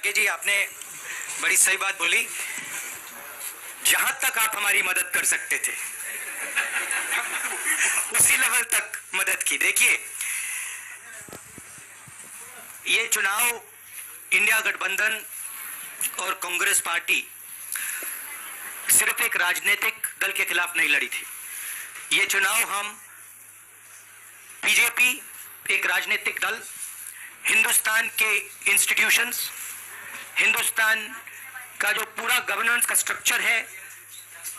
जी आपने बड़ी सही बात बोली। जहां तक आप हमारी मदद कर सकते थे उसी लेवल तक मदद की। देखिए, ये चुनाव इंडिया गठबंधन और कांग्रेस पार्टी सिर्फ एक राजनीतिक दल के खिलाफ नहीं लड़ी थी। ये चुनाव हम बीजेपी, एक राजनीतिक दल, हिंदुस्तान के इंस्टीट्यूशंस, हिंदुस्तान का जो पूरा गवर्नेंस का स्ट्रक्चर है,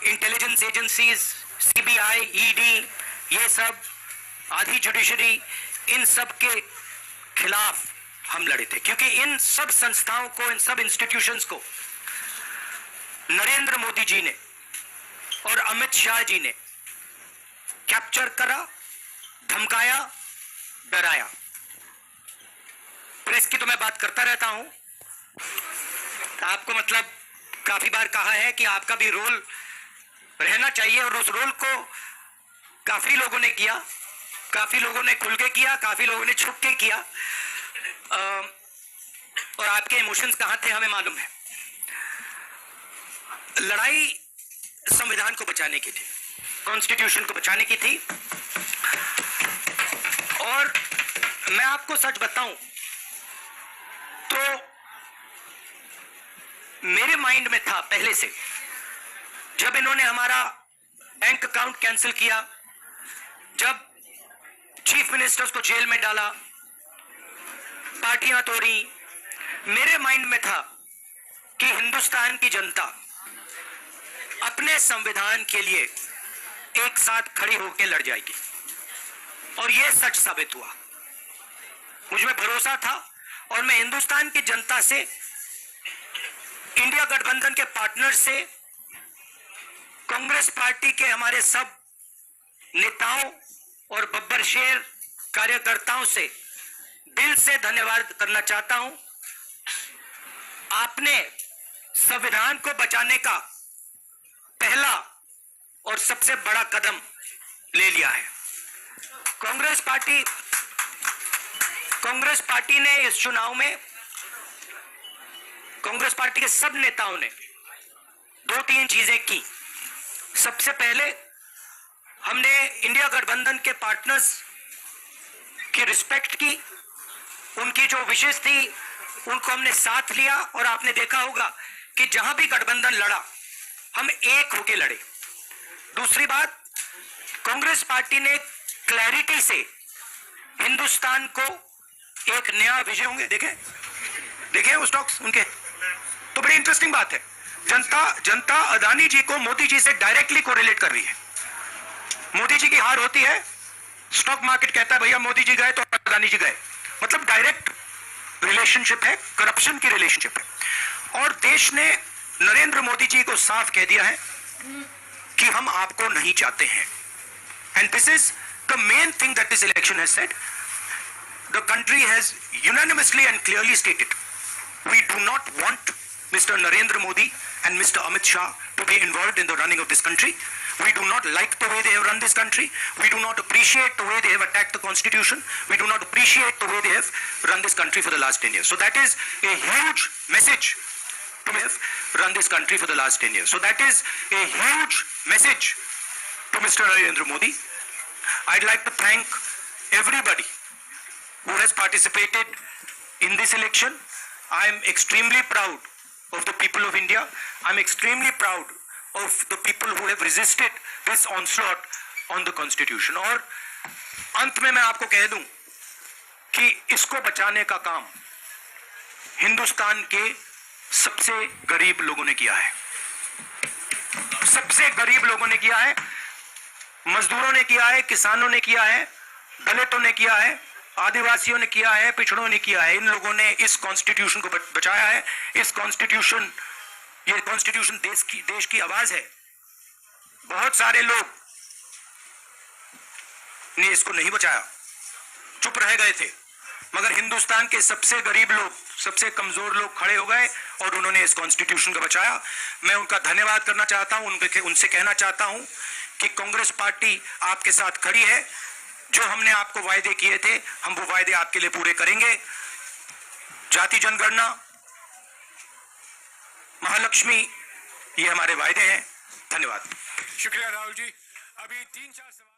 इंटेलिजेंस एजेंसीज, सीबीआई, ईडी, ये सब, आधी जुडिशरी, इन सब के खिलाफ हम लड़े थे। क्योंकि इन सब संस्थाओं को, इन सब इंस्टीट्यूशंस को नरेंद्र मोदी जी ने और अमित शाह जी ने कैप्चर करा, धमकाया, डराया। प्रेस की तो मैं बात करता रहता हूं, आपको मतलब काफी बार कहा है कि आपका भी रोल रहना चाहिए, और उस रोल को काफी लोगों ने किया, काफी लोगों ने खुल के किया, काफी लोगों ने छुप के किया, और आपके इमोशंस कहां थे हमें मालूम है। लड़ाई संविधान को बचाने की थी, कॉन्स्टिट्यूशन को बचाने की थी। और मैं आपको सच बताऊं तो मेरे माइंड में था पहले से, जब इन्होंने हमारा बैंक अकाउंट कैंसिल किया, जब चीफ मिनिस्टर्स को जेल में डाला, पार्टियां तोड़ी, मेरे माइंड में था कि हिंदुस्तान की जनता अपने संविधान के लिए एक साथ खड़ी होकर लड़ जाएगी। और यह सच साबित हुआ। मुझ में भरोसा था और मैं हिंदुस्तान की जनता से, इंडिया गठबंधन के पार्टनर से, कांग्रेस पार्टी के हमारे सब नेताओं और बब्बर शेर कार्यकर्ताओं से दिल से धन्यवाद करना चाहता हूं। आपने संविधान को बचाने का पहला और सबसे बड़ा कदम ले लिया है। कांग्रेस पार्टी ने इस चुनाव में, कांग्रेस पार्टी के सब नेताओं ने 2-3 चीजें की। सबसे पहले हमने इंडिया गठबंधन के पार्टनर्स की रिस्पेक्ट की, उनकी जो विशेष थी उनको हमने साथ लिया, और आपने देखा होगा कि जहां भी गठबंधन लड़ा हम एक होके लड़े। दूसरी बात, कांग्रेस पार्टी ने क्लैरिटी से हिंदुस्तान को एक नया विजन, होंगे देखे वो स्टॉक्स उनके, तो बड़ी इंटरेस्टिंग बात है। जनता अदानी जी को मोदी जी से डायरेक्टली कोरिलेट कर रही है। मोदी जी की हार होती है, स्टॉक मार्केट कहता है भैया मोदी जी गए तो अदानी जी गए, मतलब डायरेक्ट रिलेशनशिप है, करप्शन की रिलेशनशिप है। और देश ने नरेंद्र मोदी जी को साफ कह दिया है कि हम आपको नहीं चाहते हैं। And this is the main thing that this election has said. The country has unanimously and clearly stated, we do not want Mr. Narendra Modi and Mr. Amit Shah to be involved in the running of this country. We do not like the way they have run this country. We do not appreciate the way they have attacked the constitution. We do not appreciate the way they have run this country for the last 10 years. So that is a huge message to have run this country for the last 10 years. So that is a huge message to Mr. Narendra Modi. I'd like to thank everybody who has participated in this election. I am extremely proud of the people of India. I'm extremely proud of the people who have resisted this onslaught on the constitution. और अंत में मैं आपको कह दूं कि इसको बचाने का काम हिंदुस्तान के सबसे गरीब लोगों ने किया है। सबसे गरीब लोगों ने किया है, मजदूरों ने किया है, किसानों ने किया है, दलितों ने किया है, आदिवासियों ने किया है, पिछड़ों ने किया है। इन लोगों ने इस कॉन्स्टिट्यूशन को बचाया है। ये कॉन्स्टिट्यूशन देश की आवाज है। बहुत सारे लोग ने इसको नहीं बचाया, चुप रह गए थे, मगर हिंदुस्तान के सबसे गरीब लोग, सबसे कमजोर लोग खड़े हो गए और उन्होंने इस कॉन्स्टिट्यूशन को बचाया। मैं उनका धन्यवाद करना चाहता हूं, उनसे कहना चाहता हूं कि कांग्रेस पार्टी आपके साथ खड़ी है। जो हमने आपको वायदे किए थे, हम वो वायदे आपके लिए पूरे करेंगे। जाति जनगणना, पक्ष में ये हमारे वायदे हैं। धन्यवाद। शुक्रिया राहुल जी। अभी 3-4 सवाल